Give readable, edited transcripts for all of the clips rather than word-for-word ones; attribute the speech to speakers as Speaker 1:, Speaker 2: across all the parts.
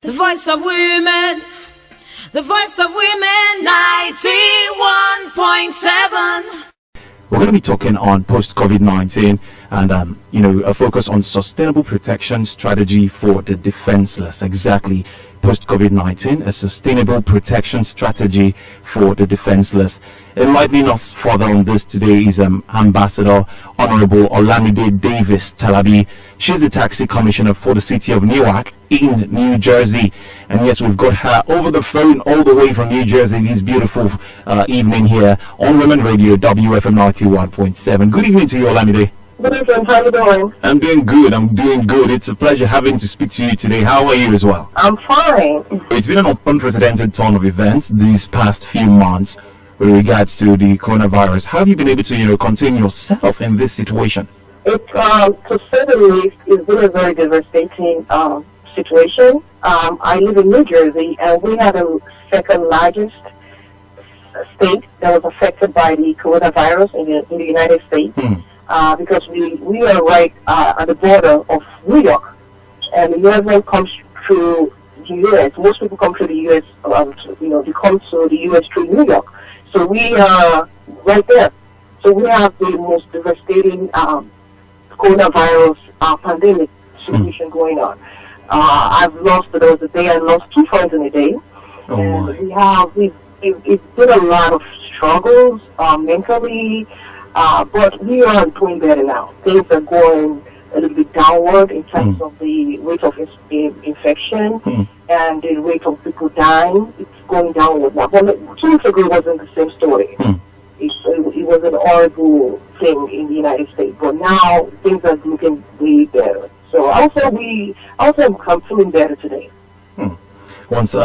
Speaker 1: The voice of women, the voice of women, 91.7.
Speaker 2: We're going to be talking on post-Covid-19 and, a focus on sustainable protection strategy for the defenseless. Exactly. Post-Covid-19, a sustainable protection strategy for the defenseless. Enlightening us further on this today is Ambassador Honorable Olamide Davies Talabi. She's the taxi commissioner for the city of Newark in New Jersey. And yes, we've got her over the phone all the way from New Jersey this beautiful evening here on Women Radio, WFM 91.7. Good evening to you, Olamide.
Speaker 3: Good evening, how are you doing?
Speaker 2: I'm doing good. It's a pleasure having to speak to you today. How are you as well?
Speaker 3: I'm fine.
Speaker 2: It's been an unprecedented turn of events these past few months with regards to the coronavirus. How have you been able to, contain yourself in this situation?
Speaker 3: To say the least, it's been a very devastating situation. I live in New Jersey, and we had the second largest state that was affected by the coronavirus in the United States. Because we are right at the border of New York, and the U.S. comes through the U.S. Most people come through the U.S. They come to the U.S. through New York. So we are right there. So we have the most devastating coronavirus pandemic situation going on. There was a day I lost 2 friends in a day, and it's been a lot of struggles mentally. But we are doing better now. Things are going a little bit downward in terms of the rate of infection and the rate of people dying. It's going downward now. But 2 weeks ago, it wasn't the same story. It was an horrible thing in the United States. But now things are looking way better. So I'm feeling better today.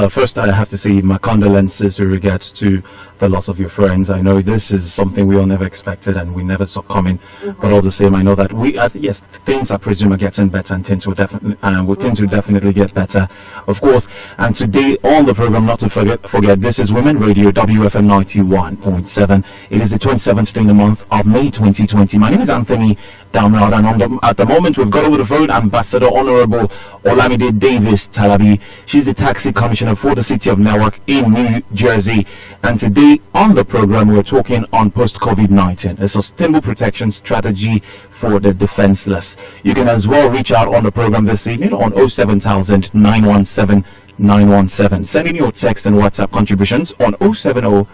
Speaker 2: First I have to say my condolences with regards to the loss of your friends. I know this is something we all never expected and we never saw coming, but all the same, I know that yes, things I presume are getting better and tend to definitely get better, of course. And today on the program, not to forget, this is Women Radio, WFM 91.7. It is the 27th day in the month of May 2020. My name is Anthony Damrad, and at the moment we've got over the phone Ambassador Honorable Olamide Davies Talabi. She's the taxi commissioner for the city of Newark in New Jersey, and today on the program we're talking on post-Covid-19, a sustainable protection strategy for the defenseless. You can as well reach out on the program this evening on 07000 917 917. Send in your text and WhatsApp contributions on 070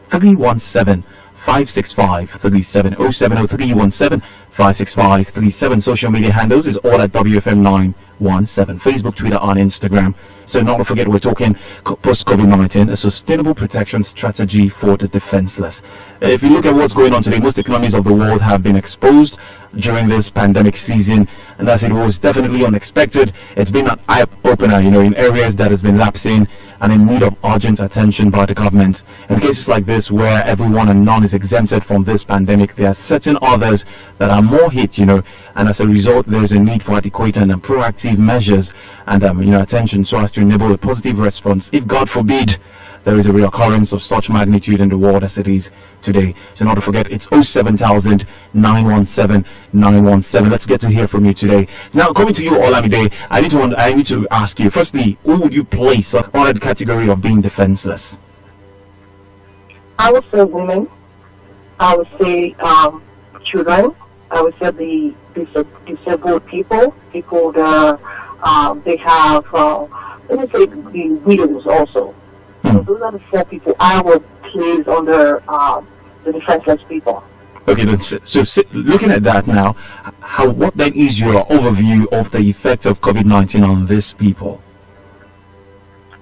Speaker 2: 317 56537 070 317 56537. Social media handles is all at WFM 917. Facebook, Twitter, and Instagram. So not to forget, we're talking post-Covid-19, a sustainable protection strategy for the defenseless. If you look at what's going on today, most economies of the world have been exposed during this pandemic season, and as it was definitely unexpected. It's been an eye-opener, in areas that has been lapsing and in need of urgent attention by the government. In cases like this, where everyone and none is exempted from this pandemic, there are certain others that are more hit, and as a result, there is a need for adequate and proactive measures and, attention so as to enable a positive response if, God forbid, there is a reoccurrence of such magnitude in the world as it is today. So not to forget, it's 07000 917 917. Let's get to hear from you today. Now, coming to you, Olamide, I need to ask you, firstly, who would you place on the category of being defenseless?
Speaker 3: I would say women. I would say children. I would say the disabled people that they have, let me say the widows also. So those are the 4 people I would place under the defenseless people.
Speaker 2: Okay, so looking at that now, what then is your overview of the effect of COVID-19 on these people?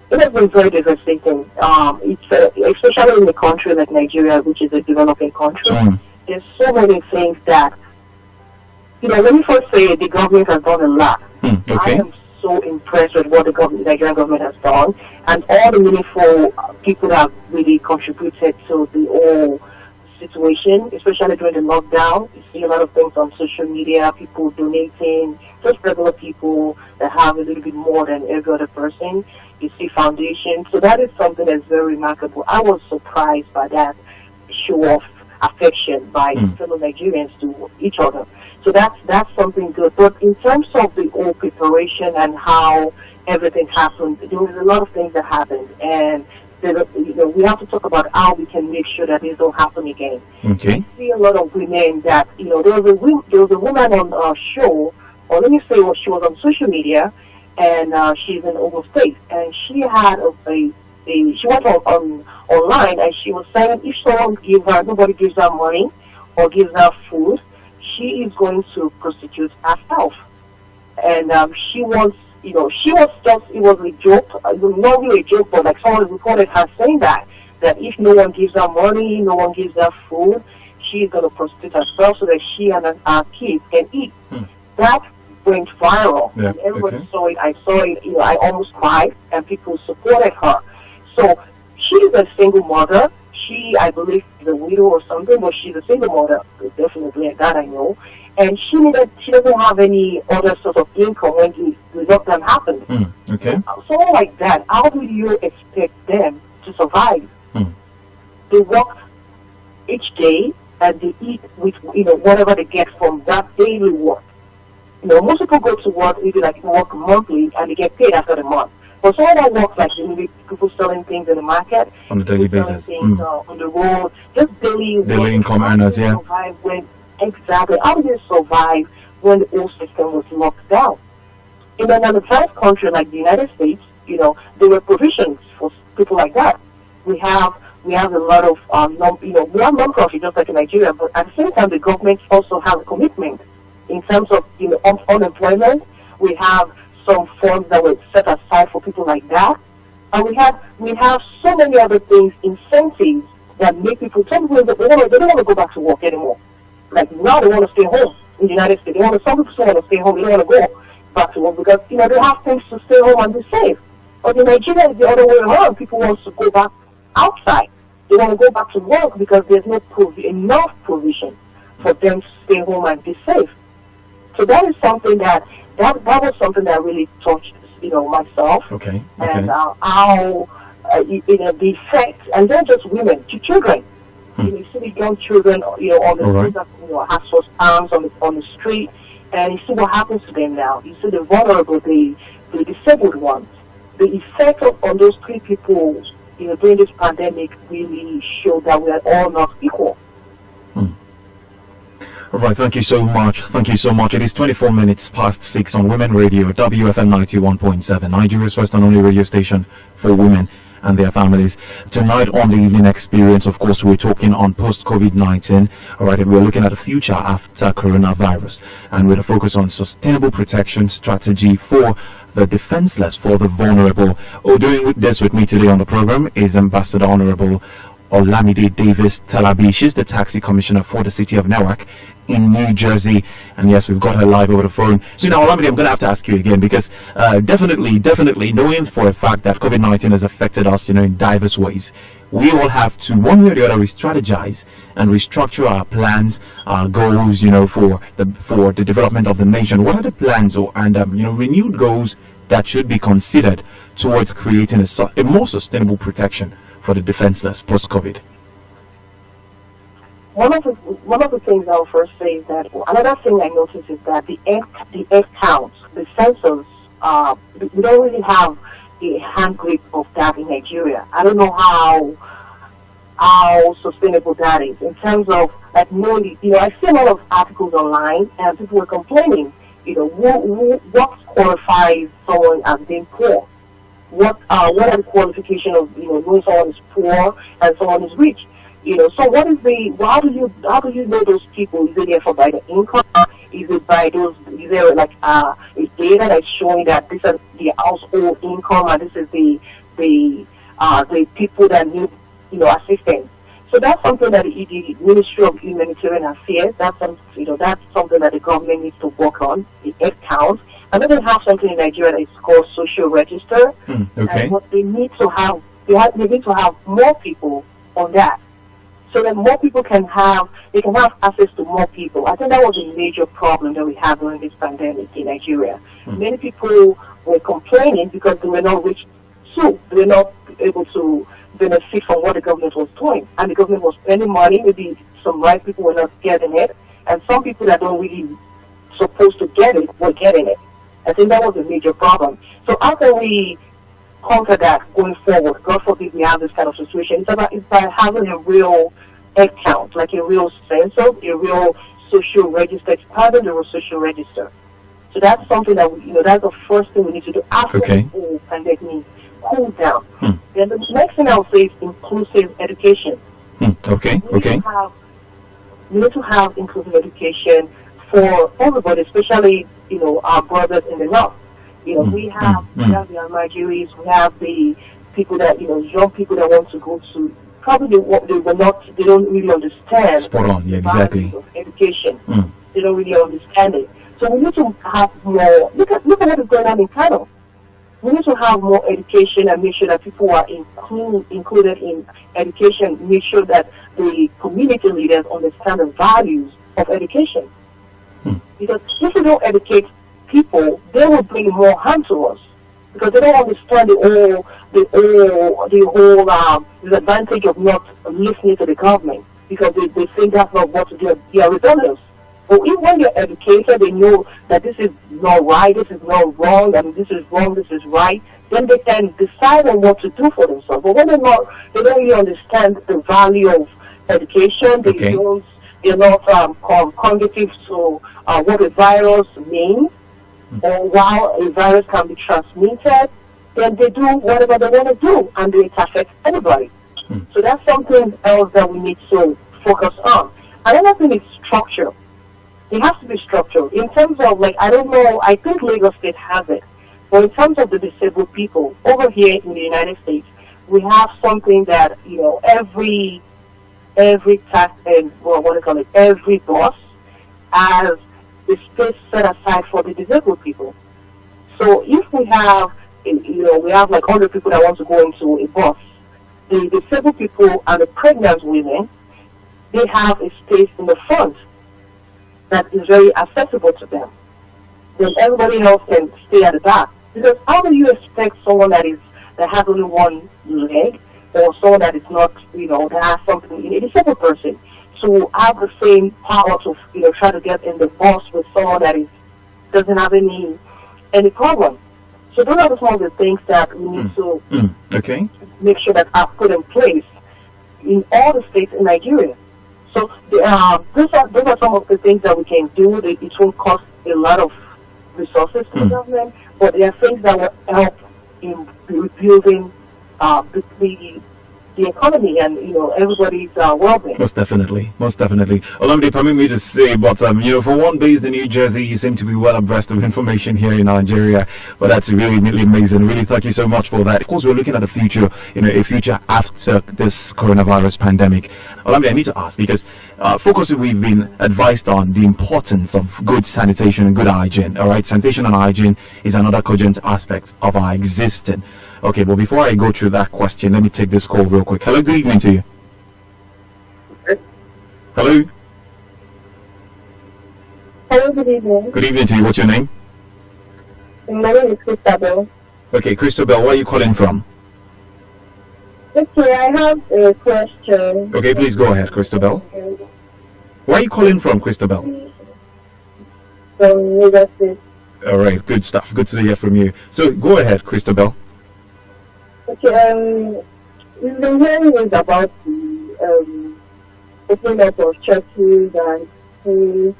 Speaker 3: It has been very devastating. Especially in a country like Nigeria, which is a developing country. There's so many things that, let me first say the government has done a lot.
Speaker 2: Okay.
Speaker 3: I am so impressed with what the Nigerian government has done, and all the meaningful people that have really contributed to the whole situation, especially during the lockdown. You see a lot of things on social media, people donating, just regular people that have a little bit more than every other person. You see foundations. So that is something that's very remarkable. I was surprised by that show of affection by fellow Nigerians to each other. So that's something good. But in terms of the whole preparation and how everything happened. There was a lot of things that happened, and we have to talk about how we can make sure that this don't happen again.
Speaker 2: Okay.
Speaker 3: I see a lot of women that, there was a woman on a show, or let me say, she was on social media, and she's in Ogun State, and she had she went on online, and she was saying if nobody gives her money or gives her food, she is going to prostitute herself. And she was just, it was a joke, not really a joke, but like someone reported her saying that if no one gives her money, no one gives her food, she's going to prostitute herself so that she and her kids can eat. That went viral.
Speaker 2: Yeah.
Speaker 3: And everybody saw it. I saw it, I almost cried, and people supported her. So she's a single mother. She, I believe, is a widow or something, but she's a single mother, definitely, that I know. And she doesn't have any other sort of income when the lockdown happened.
Speaker 2: Okay.
Speaker 3: Someone like that, how do you expect them to survive? They work each day and they eat with whatever they get from that daily work. Most people go to work, maybe like work monthly, and they get paid after the month. But someone that works like maybe people selling things in the market,
Speaker 2: on a daily basis,
Speaker 3: things, on the road, just daily
Speaker 2: income earners, yeah.
Speaker 3: Exactly. How did they survive when the whole system was locked down? In an advanced country like the United States, there were provisions for people like that. We have a lot of we have non-profit just like in Nigeria, but at the same time the government also has a commitment in terms of unemployment. We have some funds that were set aside for people like that, and we have so many other things, incentives that make people. Some people they don't want to go back to work anymore. Like now they want to stay home in the United States. Some people still want to stay home. They don't want to go back to work because they have things to stay home and be safe. But in Nigeria, it's the other way around. People want to go back outside. They want to go back to work because there's no enough provision for them to stay home and be safe. So that is something that was something that really touched myself.
Speaker 2: Okay.
Speaker 3: And how the effect, and then just women to children. You see the young children, on the street that have such arms on the street, and you see what happens to them now. You see the vulnerable, the disabled ones. The effect on those three people, during this pandemic, really showed that we are all not equal.
Speaker 2: All right, thank you so much. Thank you so much. It is 24 minutes past 6 on Women Radio, WFM 91.7, Nigeria's first and only radio station for women and their families. Tonight on the evening experience, of course, we're talking on post-Covid-19. All right, and we're looking at the future after coronavirus, and with a focus on sustainable protection strategy for the defenseless, for the vulnerable. Doing this with me today on the program is Ambassador Honorable Olamide Davies Talabi. She's the taxi commissioner for the city of Newark in New Jersey, and yes, we've got her live over the phone. So now, Olamide, I'm going to have to ask you again, because definitely knowing for a fact that COVID-19 has affected us, in diverse ways, we all have to, one way or the other, re-strategize and restructure our plans, our goals, for the development of the nation. What are the plans and renewed goals that should be considered towards creating a more sustainable protection for the defenseless post-COVID?
Speaker 3: One of the things I'll first say is that another thing I noticed is that the egg counts, the census, we don't really have a hand grip of that in Nigeria. I don't know how sustainable that is in terms of like knowing. I see a lot of articles online and people were complaining. What qualifies someone as being poor? What are the qualifications of knowing someone is poor and someone is rich? So what is how do you know those people? Is it therefore by the income? Is it by those? Is there like a data that's showing that this is the household income and this is the people that need assistance? So that's something that the Ministry of Humanitarian Affairs, that's something that the government needs to work on, the head count. And then they have something in Nigeria that is called social register.
Speaker 2: Okay.
Speaker 3: And what they need to have, they need to have more people on that, so that more people can have access to more people. I think that was a major problem that we had during this pandemic in Nigeria. Many people were complaining because they were not rich, so they were not able to benefit from what the government was doing. And the government was spending money, maybe some right people were not getting it, and some people that don't really supposed to get it were getting it. I think that was a major problem. So how can we counter that going forward? God forbid we have this kind of situation. It's by having a real head count, like a real census, a real social register. It's part of the social register. So that's something that that's the first thing we need to do after the whole pandemic cool down. Then the next thing I'll say is inclusive education.
Speaker 2: Okay.
Speaker 3: We need to have inclusive education for everybody, especially our brothers in the north. We have the Nigerians, we have the people that young people that want to go to. Probably they don't really understand.
Speaker 2: Spot on, yeah, exactly.
Speaker 3: Education, they don't really understand it. So we need to have more. Look at what is going on in Kano. We need to have more education and make sure that people are included in education. Make sure that the community leaders understand the values of education. Because if we don't educate people, they will bring more harm to us. Because they don't understand the whole disadvantage of not listening to the government. Because they think that's not what to do. They are rebellious. But even when they're educated, they know that this is not right, this is not wrong, and this is wrong, this is right. Then they can decide on what to do for themselves. But when they don't really understand the value of education. They're not cognitive to what a virus means, or how a virus can be transmitted. Then they do whatever they want to do, and it affects everybody. So that's something else that we need to focus on. Another thing is structure. It has to be structured. In terms of, I don't know, I think Lagos State has it. But in terms of the disabled people, over here in the United States, we have something that, every tax and, every bus has the space set aside for the disabled people. So if we have, we have 100 people that want to go into a bus, the disabled people and the pregnant women, they have a space in the front that is very accessible to them. Then everybody else can stay at the back. Because how do you expect someone that has only one leg, or someone that is not, that has something, a disabled person, to have the same power to, try to get in the bus with someone that doesn't have any problem? So those are some of the things that we need to make sure that are put in place in all the states in Nigeria. So those are some of the things that we can do. It will cost a lot of resources to the government, but there are things that will help in rebuilding the economy and everybody's well-being.
Speaker 2: Most definitely. Olamide, permit me to say, but for one based in New Jersey, you seem to be well abreast of information here in Nigeria. But that's really amazing. Really, thank you so much for that. Of course, we're looking at the future, a future after this coronavirus pandemic. Olamide, I need to ask because we've been advised on the importance of good sanitation and good hygiene. All right, sanitation and hygiene is another cogent aspect of our existence. Okay, but before I go through that question, let me take this call real quick. Hello, good evening to you. Hello?
Speaker 3: Hello, good evening.
Speaker 2: Good evening to you. What's your name?
Speaker 3: My name is Christabel.
Speaker 2: Okay, Christabel, where are you calling from?
Speaker 3: Okay, I have a question.
Speaker 2: Okay, please go ahead, Christabel. Where are you calling from, Christabel?
Speaker 3: From Lagos State.
Speaker 2: All right, good stuff. Good to hear from you. So, go ahead, Christabel.
Speaker 3: Okay, we've been hearing news about the opening up of churches and schools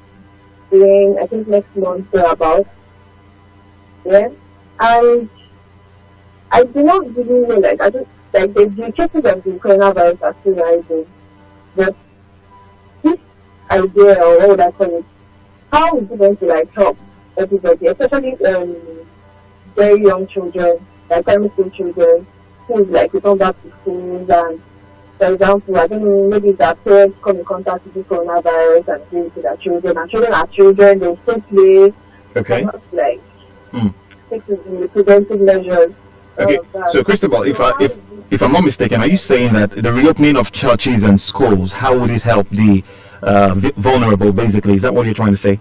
Speaker 3: during, I think, next month or about. Yeah, and I do not really know, the cases of the coronavirus are still rising, but this idea, or what would I call it, how is it going to help everybody, especially very young children, primary school children, who return back to schools, and for example, I don't know, maybe their parents come in contact with the coronavirus and say to their children, and children are children, they still play.
Speaker 2: Okay.
Speaker 3: Not taking the preventive measures.
Speaker 2: Okay, so Christabel, if I'm not mistaken, are you saying that the reopening of churches and schools, how would it help the vulnerable, basically? Is that what you're trying to say?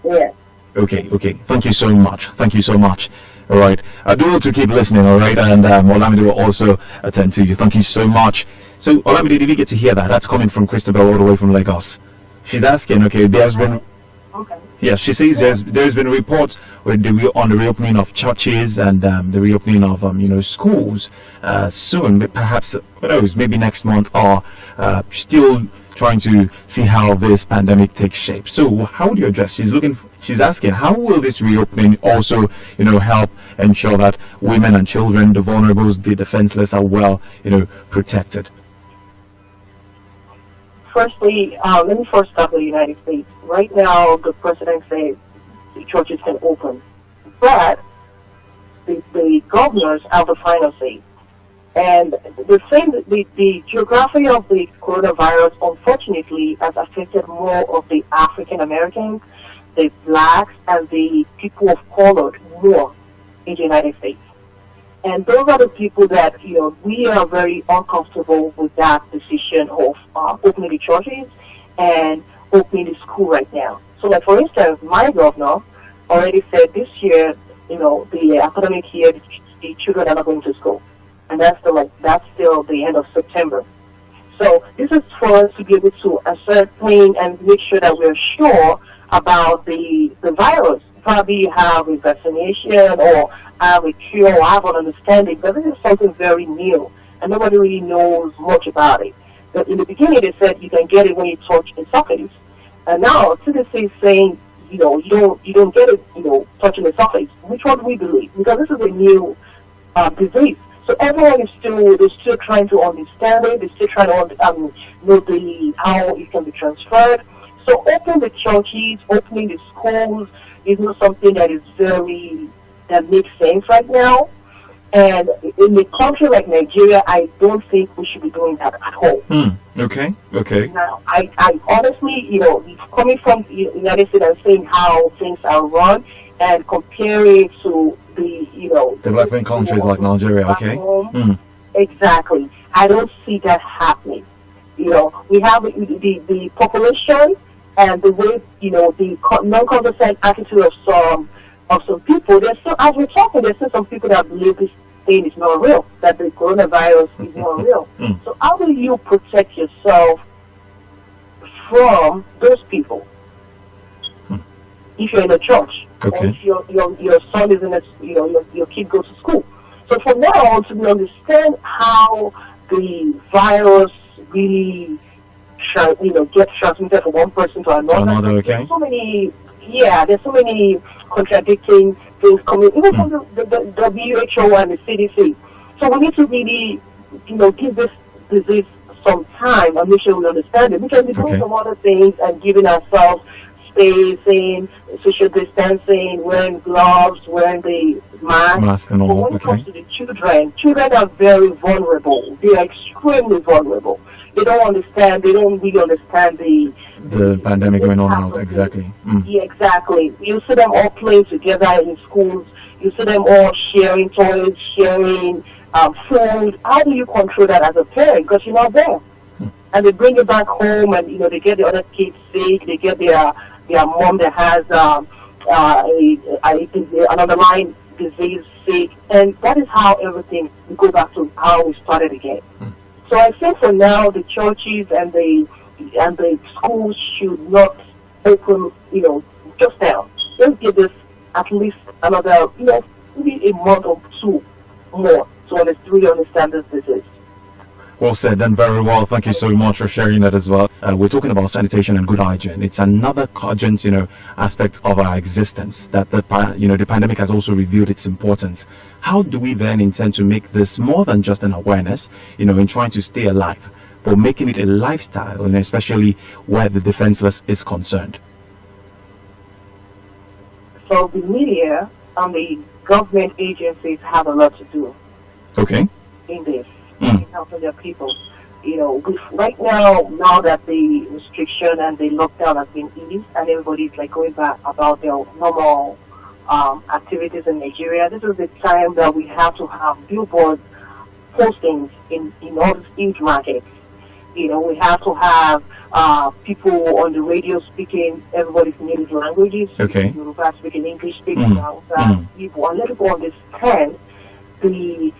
Speaker 3: Yeah.
Speaker 2: Okay. Thank you so much. All right. I do want to keep listening, all right? And Olamide will also attend to you. Thank you so much. So, Olamide, did you get to hear that? That's coming from Christabel all the way from Lagos. She's asking, okay, there's been...
Speaker 3: Okay.
Speaker 2: Yes, she says there's been reports on the reopening of churches and the reopening of schools soon, perhaps who knows, maybe next month, or still trying to see how this pandemic takes shape. So how do you address? She's asking, how will this reopening also help ensure that women and children, the vulnerables, the defenseless, are well protected?
Speaker 3: Firstly, let me first start with the United States. Right now, the president says the churches can open, but the governors have the final say. And the geography of the coronavirus, unfortunately, has affected more of the African Americans, the blacks, and the people of color more in the United States. And those are the people that, we are very uncomfortable with that decision of opening the churches and opening the school right now. So, like, for instance, my governor already said this year, the academic year, the children are not going to school. And that's still the end of September. So this is for us to be able to ascertain and make sure that we're sure about the virus. Probably have a vaccination or have a cure or have an understanding, but this is something very new and nobody really knows much about it. But in the beginning they said you can get it when you touch a surface. And now CDC is saying, you don't get it, touching the surface. Which one do we believe? Because this is a new disease. So everyone is still trying to understand it. They're still trying to know how it can be transferred. So opening the churches, opening the schools is not something that makes sense right now. And in a country like Nigeria, I don't think we should be doing that at all.
Speaker 2: Okay.
Speaker 3: Now, I honestly, coming from the United States and seeing how things are run and comparing to the
Speaker 2: developing countries like Nigeria, okay?
Speaker 3: Exactly. I don't see that happening. We have the population and the way, the non-consistent attitude of some people. There's still, as we're talking, there's still some people that believe this thing is not real, that the coronavirus is not real. So how do you protect yourself from those people? If you're in a church, or if your son is in your kid goes to school. So from now on, to understand how the virus really gets transmitted from one person to another. There's so many contradicting things coming, even from the WHO and the CDC. So we need to really, give this disease some time and make sure we understand it. We can be doing some other things and giving ourselves spacing, social distancing, wearing gloves, wearing the mask.
Speaker 2: And all.
Speaker 3: But when it comes to the children are very vulnerable. They are extremely vulnerable. They don't understand. They don't really understand the
Speaker 2: pandemic going on and all. Exactly.
Speaker 3: Yeah, exactly. You see them all playing together in schools. You see them all sharing toys, sharing food. How do you control that as a parent? Because you're not there. And they bring it back home, and they get the other kids sick. They get their mom that has an underlying disease sick, and that is how everything go back to how we started again. So I think for now the churches and the schools should not open, just now. Let's give this at least another, maybe a month or two more to really understand this disease.
Speaker 2: Well said, and very well. Thank you so much for sharing that as well. We're talking about sanitation and good hygiene. It's another cogent, aspect of our existence that the pandemic has also revealed its importance. How do we then intend to make this more than just an awareness, in trying to stay alive, but making it a lifestyle, and especially where the defenseless is concerned?
Speaker 3: So the media and the government agencies have a lot to do.
Speaker 2: Okay.
Speaker 3: In this. Helping their people. Right now that the restriction and the lockdown has been eased and everybody's going back about their normal activities in Nigeria, this is the time that we have to have billboard postings in all these huge markets. We have to have people on the radio speaking everybody's native languages.
Speaker 2: Okay.
Speaker 3: Yoruba speaking, English speaking, people, and let people understand the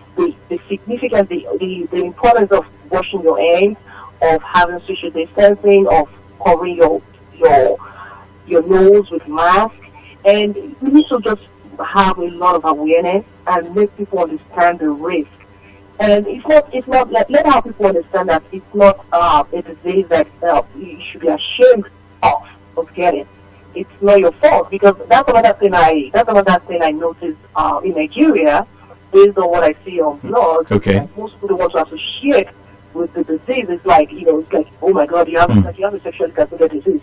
Speaker 3: significance, the importance of washing your hands, of having social distancing, of covering your your nose with mask. And we need to just have a lot of awareness and make people understand the risk. And it's not let our people understand that it's not a disease that you should be ashamed of getting. It's not your fault, because that's another thing I noticed in Nigeria, based on what I see on blogs.
Speaker 2: Okay.
Speaker 3: Most people want to associate with the disease. It's like, oh my God, you have a sexually transmitted disease.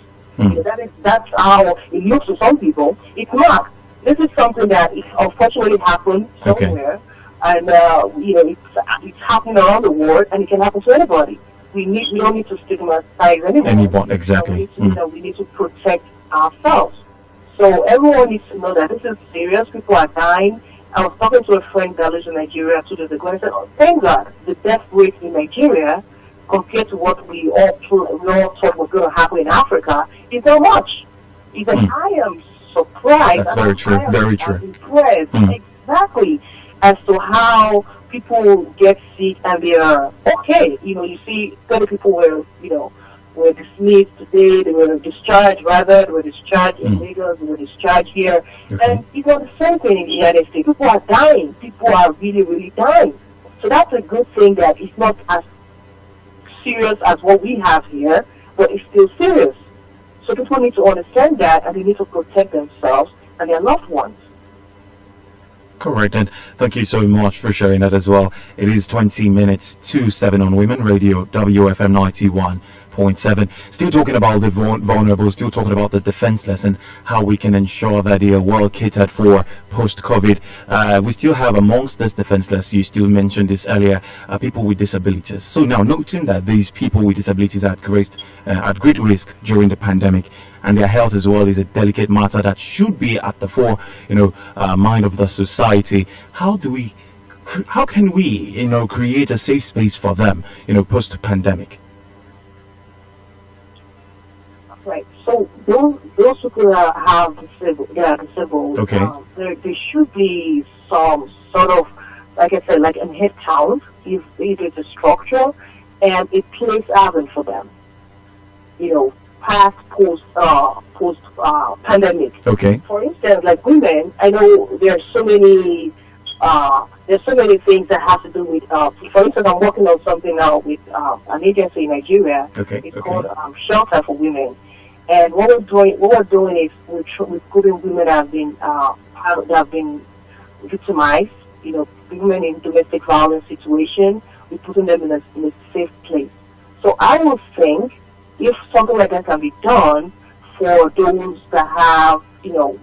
Speaker 3: That's how it looks to some people. It's not. This is something that unfortunately happened somewhere, and it's happening around the world, and it can happen to anybody. We don't need to stigmatize anyone.
Speaker 2: Exactly.
Speaker 3: We need to protect ourselves. So everyone needs to know that this is serious. People are dying. I was talking to a friend that lives in Nigeria 2 days ago, and I said, thank God, the death rate in Nigeria compared to what we all thought was going to happen in Africa is not much. Even I am surprised.
Speaker 2: That's very true. Very true.
Speaker 3: Impressed exactly as to how people get sick and they are okay. You see 30 people were dismissed today. They were discharged in Lagos. They were discharged here. And the same thing in the United States. People are dying. People are really, really dying. So that's a good thing that it's not as serious as what we have here, but it's still serious. So people need to understand that, and they need to protect themselves and their loved ones.
Speaker 2: Correct, and thank you so much for sharing that as well. It is 20 minutes to 7 on Women Radio, WFM 91.7. Still talking about the vulnerable, still talking about the defenseless and how we can ensure that they are well catered for post-COVID. We still have amongst this defenseless, you still mentioned this earlier, people with disabilities. So now, noting that these people with disabilities are at great risk during the pandemic, and their health as well is a delicate matter that should be at the mind of the society. How can we, create a safe space for them, post-pandemic?
Speaker 3: Right. So those people that are disabled, there should be some sort of, like I said, like a head count, if it's a structure, and a place having for them. Past, post pandemic.
Speaker 2: Okay. For
Speaker 3: instance, like women, I know there's so many things that have to do with. For instance, I'm working on something now with an agency in Nigeria. It's called Shelter for Women, and what we're doing is we're putting women that have been victimized. Women in domestic violence situation. We're putting them in a safe place. So I would think, if something like that can be done for those that have,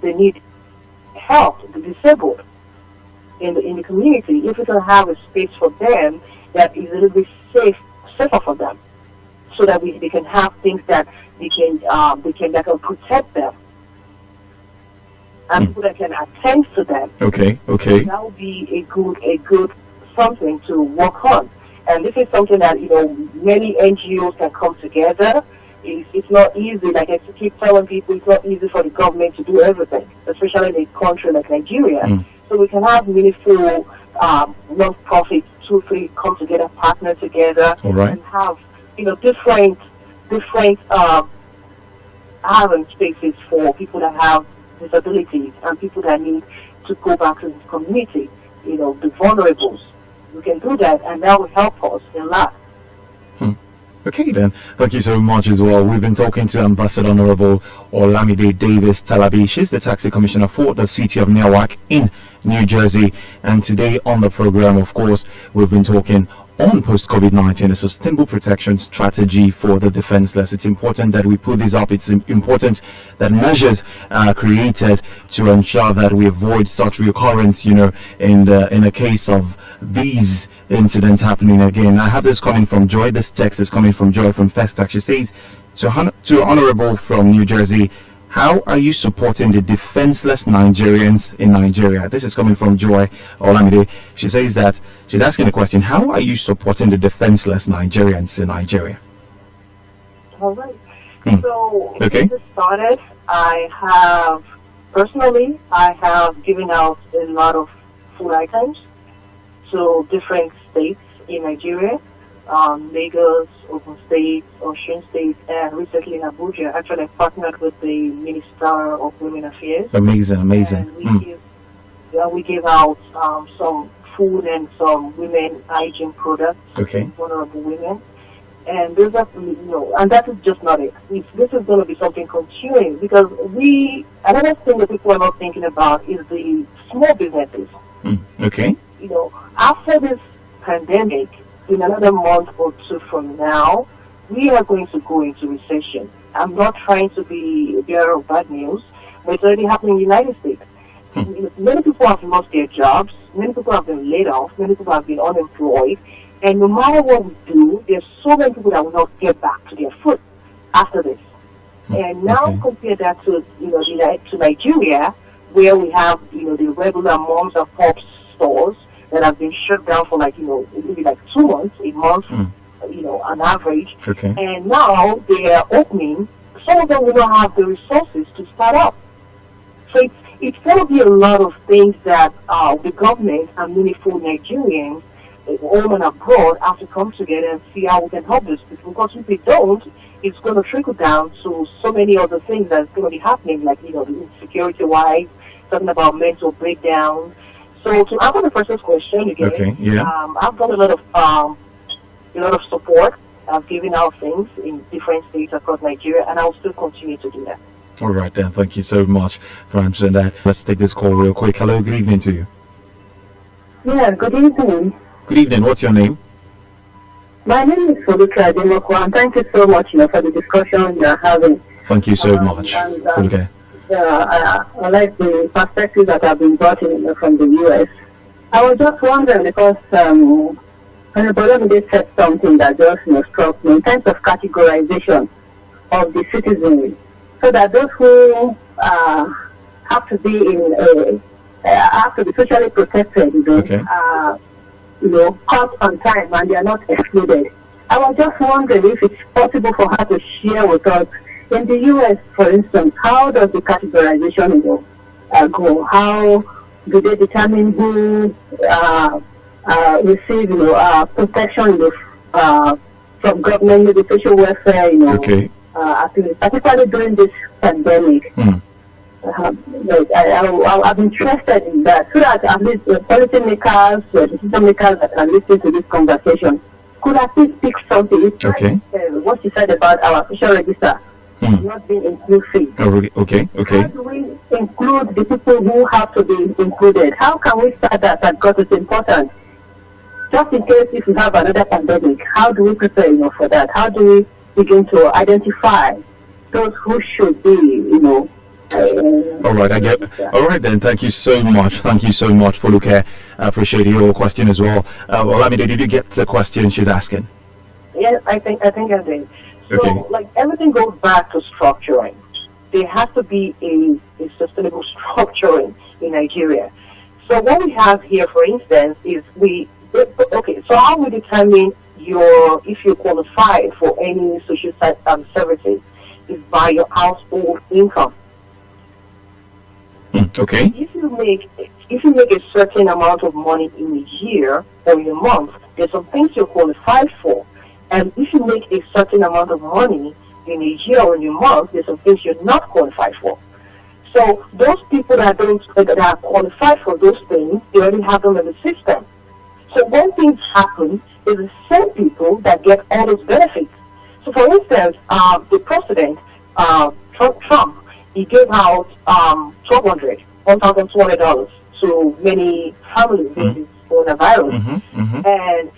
Speaker 3: they need help, the disabled in the community, if we can have a space for them that is a little bit safer for them, so that they can have things that they can protect them, and people that can attend to them.
Speaker 2: Okay.
Speaker 3: That would be a good something to work on. And this is something that, many NGOs can come together. It's not easy, like I keep telling people, it's not easy for the government to do everything, especially in a country like Nigeria. So we can have meaningful non-profits, 2-3 come together, partner together, and have, different having spaces for people that have disabilities and people that need to go back to the community, the vulnerables. We can do that, and that will help us a lot.
Speaker 2: Okay then, thank you so much as well. We've been talking to Ambassador Honorable Olamide Davies Talabi. She's the Taxi Commissioner for the city of Newark in New Jersey. And today on the program, of course, we've been talking on post-COVID-19, a sustainable protection strategy for the defenseless. It's important that we put this up. It's important that measures are created to ensure that we avoid such recurrence, in a case of these incidents happening again. I have this coming from Joy. This text is coming from Joy from Festac. She says, to Honorable from New Jersey, how are you supporting the defenseless Nigerians in Nigeria? This is coming from Joy Olamide. She says that she's asking a question. How are you supporting the defenseless Nigerians in Nigeria?
Speaker 3: All right. So, to get started, I have given out a lot of food items to different states in Nigeria. Lagos, Ogun State, Osun State, and recently in Abuja. Actually, I partnered with the Minister of Women Affairs.
Speaker 2: Amazing, amazing.
Speaker 3: And we give out some food and some women hygiene products
Speaker 2: Okay.
Speaker 3: to vulnerable women. And those are, and that is just not it. This is going to be something continuing because another thing that people are not thinking about is the small businesses.
Speaker 2: Okay.
Speaker 3: After this pandemic, in another month or two from now, we are going to go into recession. I'm not trying to be a bearer of bad news, but it's already happening in the United States. Many people have lost their jobs. Many people have been laid off. Many people have been unemployed. And no matter what we do, there's so many people that will not get back to their foot after this. And now compare that to, to Nigeria, where we have, the regular moms and pops stores that have been shut down for maybe 2 months, a month, on average.
Speaker 2: Okay.
Speaker 3: And now they are opening. Some of them will not have the resources to start up. So it's going to be a lot of things that the government and meaningful Nigerians, home and abroad, have to come together and see how we can help this people. Because if we don't, it's going to trickle down to so many other things that's going to be happening, like, the insecurity-wise, talking about mental breakdown. So to answer the person's question again, I've done a lot of support. I've given out things in different states across Nigeria, and I'll still continue to do that.
Speaker 2: All right, then. Thank you so much for answering that. Let's take this call real quick. Hello, good evening to you.
Speaker 4: Yeah, good evening.
Speaker 2: Good evening. What's your name?
Speaker 4: My name is Foluke Ademoko, and thank you so much, for the discussion you're having.
Speaker 2: Thank you so much, Foluke.
Speaker 4: I like the perspectives that have been brought in from the U.S. I was just wondering because Olamide said something that just struck me in terms of categorization of the citizenry, so that those who have to be have to be socially protected, caught on time and they are not excluded. I was just wondering if it's possible for her to share with us, in the U.S., for instance, how does the categorization go? How do they determine who receive protection from government, maybe social welfare, particularly during this pandemic? I'm interested in that, so that at least the policymakers, the decision makers that are listening to this conversation could at least pick something. What you said about our social register not being inclusive.
Speaker 2: Okay.
Speaker 4: How do we include the people who have to be included? How can we start that? Because it's important. Just in case if we have another pandemic, how do we prepare for that? How do we begin to identify those who should be,
Speaker 2: all right, I get. All right, then. Thank you so much. Foluke. I appreciate your question as well. Olamide, did you get the question she's asking?
Speaker 3: Yes, I think I did. So,
Speaker 2: Okay.
Speaker 3: Everything goes back to structuring. There has to be a sustainable structuring in Nigeria. So what we have here, for instance, is so how we determine if you qualify for any social services is by your household income.
Speaker 2: Okay.
Speaker 3: If you make a certain amount of money in a year or in a month, there's some things you're qualified for. And if you make a certain amount of money in a year or in a month, there's some things you're not qualified for. So those people that are qualified for those things, they already have them in the system. So when things happen, it's the same people that get all those benefits. So for instance, the president, Trump, he gave out $1,200 to many families with this coronavirus. And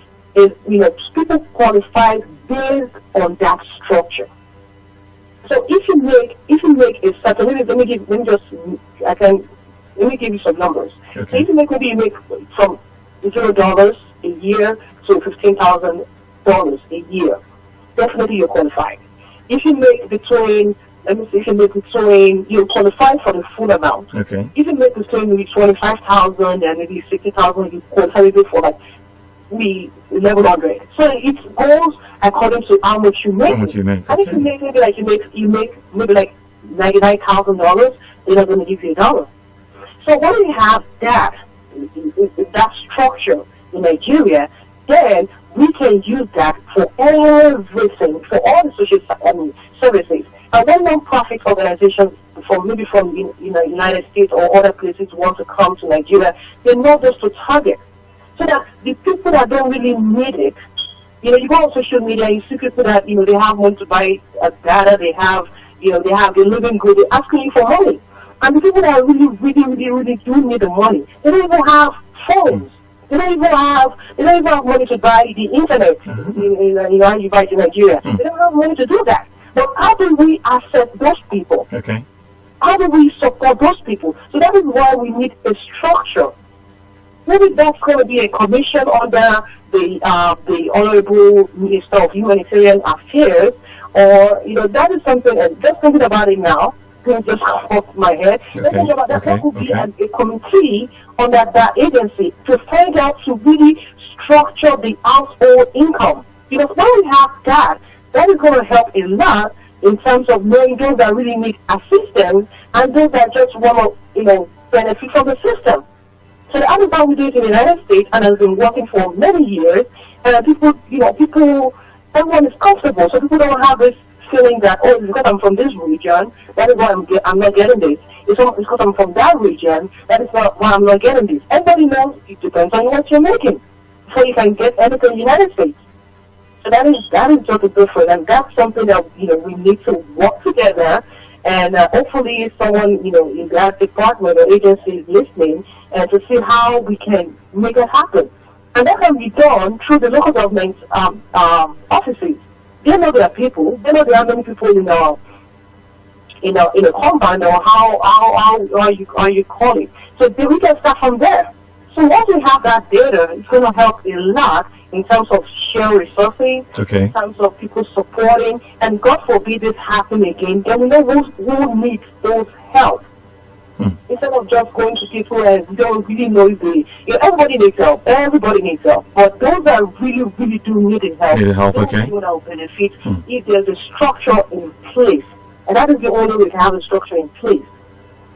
Speaker 3: people qualify based on that structure. So if you make a certain, let me give you some numbers.
Speaker 2: Okay.
Speaker 3: So if you make from $0 a year to $15,000 a year, definitely you're qualified. If you make between, you qualify for the full amount.
Speaker 2: Okay.
Speaker 3: If you make between maybe 25,000 and maybe 60,000, you qualify maybe for maybe 1,100. So it goes according to how much you make. And if you make maybe like $99,000, they're not going to give you $1. So when we have that structure in Nigeria, then we can use that for everything, for all the social services. And when non-profit organizations from United States or other places want to come to Nigeria, they know those to target. So that the people that don't really need it, you go on social media, you see people that, they have money to buy data, they're living good, they're asking you for money. And the people that really do need the money, they don't even have phones. They don't even have money to buy the internet. You buy it in Nigeria. They don't have money to do that. But how do we access those people?
Speaker 2: Okay.
Speaker 3: How do we support those people? So that is why we need a structure. Maybe that's going to be a commission under the Honorable Minister of Humanitarian Affairs, or that is something. And just thinking about it now, things just come off my head. Just thinking about that, there could be a committee under that agency to find out to really structure the household income. Because when we have that is going to help a lot in terms of knowing those that really need assistance and those that just want to, benefit from the system. So that is how we do it in the United States, and has been working for many years. And people, everyone is comfortable, so people don't have this feeling that, it's because I'm from this region, that is why I'm not getting this. It's because I'm from that region, that is why I'm not getting this. Everybody knows it depends on what you're making before you can get anything in the United States. So that is just a difference, and that's something that we need to work together. And hopefully someone in that department or agency is listening, and to see how we can make it happen. And that can be done through the local government offices. They know their people. They know there are many people in a compound, or how you call it. So we can start from there. So once we have that data, it's going to help a lot in terms of share resources, in terms of people supporting, and God forbid this happen again, then we know who needs those help. Instead of just going to people and don't really know if everybody needs help. Everybody needs help. But those that really do need help, those people that will benefit if there's a structure in place. And that is the only way to have a structure in place.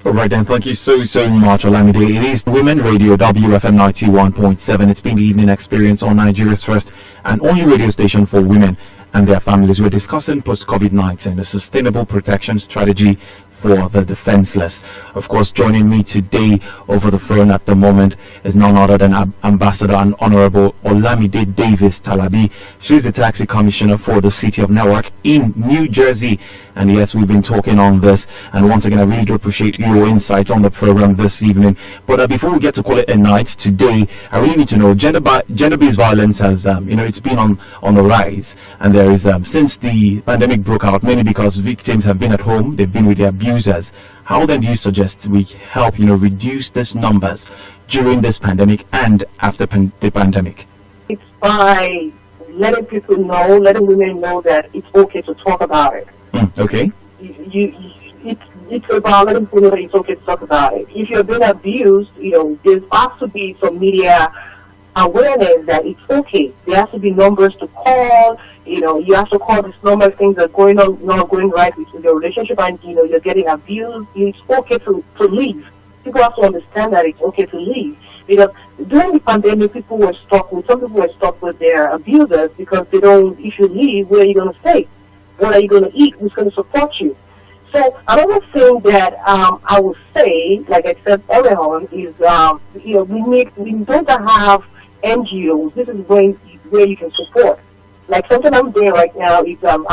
Speaker 2: All right, then. Thank you so much, Olamide. It is Women Radio, WFM 91.7. It's been the evening experience on Nigeria's first and only radio station for women and their families. We're discussing post-COVID-19, a sustainable protection strategy for the defenseless. Of course, joining me today over the phone at the moment is none other than Ambassador and Honorable Olamide Davies Talabi. She's the taxi commissioner for the city of Newark in New Jersey. And yes, we've been talking on this. And once again, I really do appreciate your insights on the program this evening. But before we get to call it a night today, I really need to know, gender-based violence has, it's been on the rise. And there is, since the pandemic broke out, mainly because victims have been at home, they've been with their abusers. How then do you suggest we help, reduce these numbers during this pandemic and after the pandemic?
Speaker 3: It's by letting people know, letting women know that it's okay to talk about it.
Speaker 2: Okay.
Speaker 3: It's about letting people know that it's okay to talk about it. If you're being abused, there has to be some media awareness that it's okay. There has to be numbers to call. You have to call this number if things are going on, not going right with your relationship, and you're getting abused. It's okay to leave. People have to understand that it's okay to leave. Because during the pandemic, some people were stuck with their abusers because if you leave, where are you going to stay? What are you going to eat? Who's going to support you? So another thing that I would say, like I said earlier on, is we don't have NGOs. This is where you can support. Like something I'm doing right now is I'm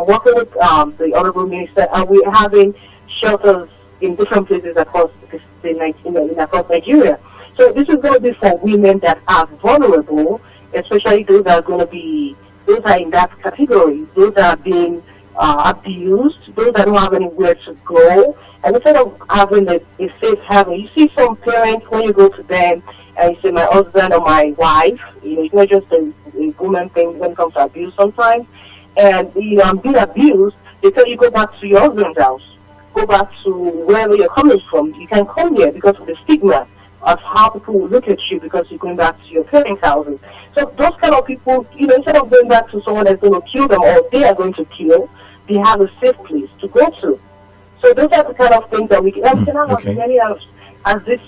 Speaker 3: working with the Honorable Minister, and we're having shelters in different places across across Nigeria. So this is going to be for women that are vulnerable, especially those that are in that category, those that are being abused, those that don't have anywhere to go. And instead of having a safe haven, you see some parents, when you go to them and you say, my husband or my wife, it's not just a woman thing when it comes to abuse sometimes. And, I'm being abused, they tell you go back to your husband's house, go back to wherever you're coming from. You can't come here because of the stigma of how people will look at you because you're going back to your parents' houses. So those kind of people, instead of going back to someone that's going to kill them or they are going to kill, they have a safe place to go to. So those are the kind of things that we can have as many as these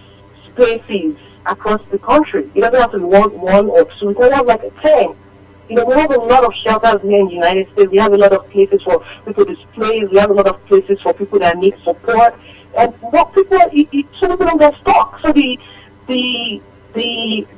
Speaker 3: spaces across the country. It doesn't have to be one or two. We can have like 10. We have a lot of shelters here in the United States. We have a lot of places for people displaced. We have a lot of places for people that need support. And what people, so people don't get stuck. So the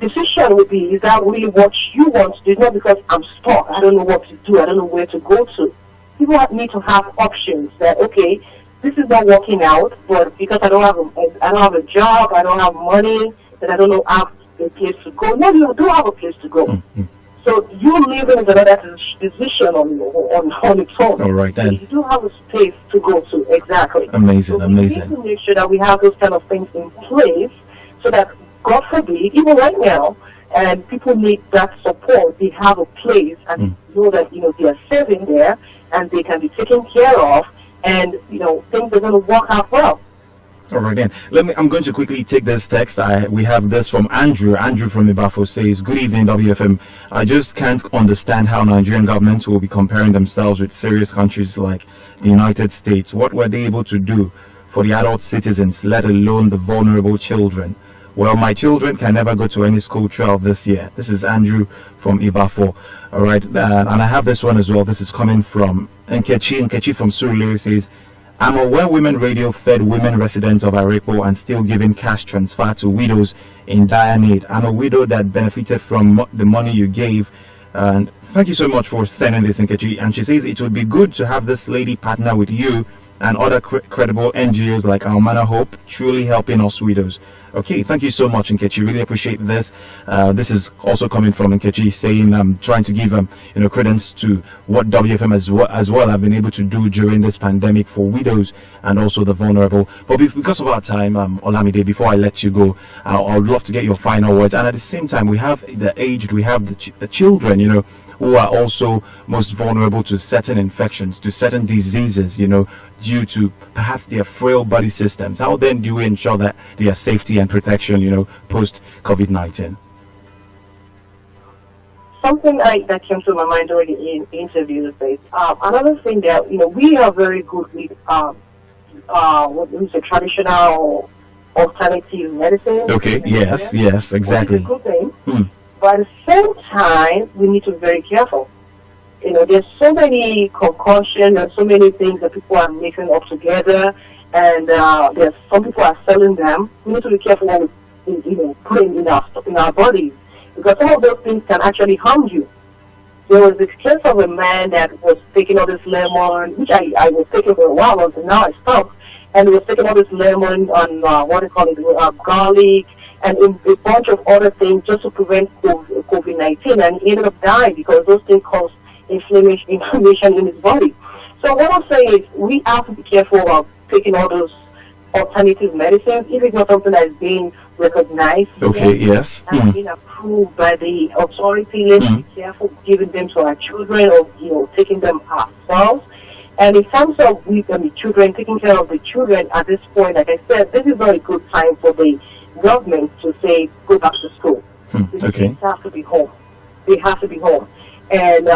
Speaker 3: decision would be, is that really what you want to do? It's not because I'm stuck. I don't know what to do. I don't know where to go to. People need to have options that, okay, this is not working out, but because I don't have a job, I don't have money, and I don't know have a place to go. No, you do have a place to go.
Speaker 2: Mm-hmm.
Speaker 3: So you living is another decision on its own.
Speaker 2: All right, then.
Speaker 3: You do have a space to go to, exactly.
Speaker 2: Amazing,
Speaker 3: so
Speaker 2: amazing.
Speaker 3: We need to make sure that we have those kind of things in place so that, God forbid, even right now, and people need that support, they have a place and know that, they are safe in there and they can be taken care of, and, things are going to work out well.
Speaker 2: All right, then. I'm going to quickly take this text. We have this from Andrew. Andrew from Ibafo says, "Good evening, WFM. I just can't understand how Nigerian government will be comparing themselves with serious countries like the United States. What were they able to do for the adult citizens, let alone the vulnerable children? Well, my children can never go to any school trial this year." This is Andrew from Ibafo. All right, and I have this one as well. This is coming from Nkechi. Nkechi from Surulere says, "I'm aware Women Radio fed women residents of Arepo and still giving cash transfer to widows in dire need. I'm a widow that benefited from the money you gave. And thank you so much for sending this, Nkechi." And she says it would be good to have this lady partner with you and other credible NGOs like Almana Hope, truly helping us widows. Okay, thank you so much, Nkechi. Really appreciate this. This is also coming from Nkechi saying, trying to give credence to what WFM as well have been able to do during this pandemic for widows and also the vulnerable. But because of our time, Olamide, before I let you go, I would love to get your final words. And at the same time, we have the aged, we have the children, who are also most vulnerable to certain infections, to certain diseases, due to perhaps their frail body systems. How then do we ensure that their safety and protection, post COVID-19?
Speaker 3: Something that came to my mind during the interview is another thing that, we are very good with what is a traditional alternative medicine.
Speaker 2: Okay, yes, exactly.
Speaker 3: Which is a good thing. But at the same time, we need to be very careful. There's so many concoctions and so many things that people are mixing up together, and there's some people are selling them. We need to be careful when we put it in our bodies, because some of those things can actually harm you. There was this case of a man that was taking all this lemon, which I was taking for a while, until now I stopped, and he was taking all this lemon on garlic, and a bunch of other things just to prevent COVID-19, and he ended up dying because those things cause inflammation in his body. So what I'm saying is we have to be careful about taking all those alternative medicines if it's not something that is being recognized.
Speaker 2: Okay, yes.
Speaker 3: And being approved by the authority. Let's be careful giving them to our children or taking them ourselves. And in terms of the children, taking care of the children at this point, like I said, this is not a good time for the government to say go back to school.
Speaker 2: Okay.
Speaker 3: They have to be home. They have to be home. And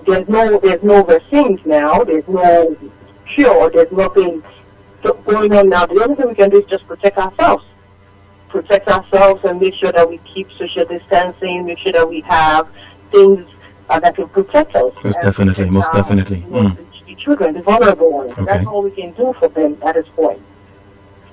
Speaker 3: there's no vaccines now. There's no cure. There's nothing going on now. The only thing we can do is just protect ourselves and make sure that we keep social distancing, make sure that we have things that can protect us.
Speaker 2: Most definitely.
Speaker 3: The children, the vulnerable ones.
Speaker 2: Okay.
Speaker 3: That's all we can do for them at this point.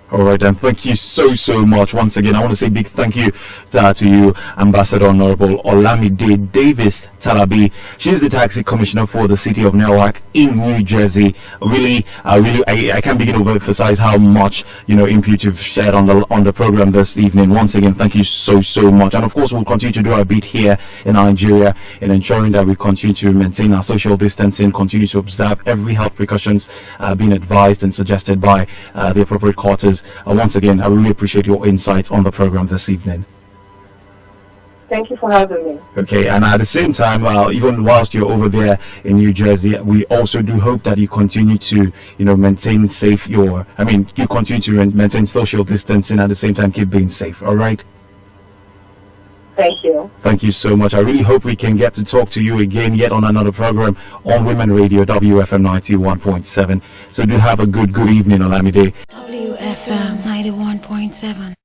Speaker 2: All right, then. Thank you so much. Once again, I want to say big thank you to you, Ambassador Honorable Olamide Davies Talabi. She's the taxi commissioner for the city of Newark in New Jersey. Really, I can't begin to overemphasize how much input you've shared on the program this evening. Once again, thank you so much. And of course, we'll continue to do our bit here in Nigeria in ensuring that we continue to maintain our social distancing, continue to observe every health precautions being advised and suggested by the appropriate quarters. Once again, I really appreciate your insights on the program this evening.
Speaker 3: Thank you for having me.
Speaker 2: Okay, and at the same time, even whilst you're over there in New Jersey, we also do hope that you continue to, maintain you continue to maintain social distancing, at the same time keep being safe. All right.
Speaker 3: Thank you.
Speaker 2: Thank you so much. I really hope we can get to talk to you again yet on another program on Women Radio WFM 91.7. So do have a good evening, Olamide.
Speaker 1: WFM 91.7.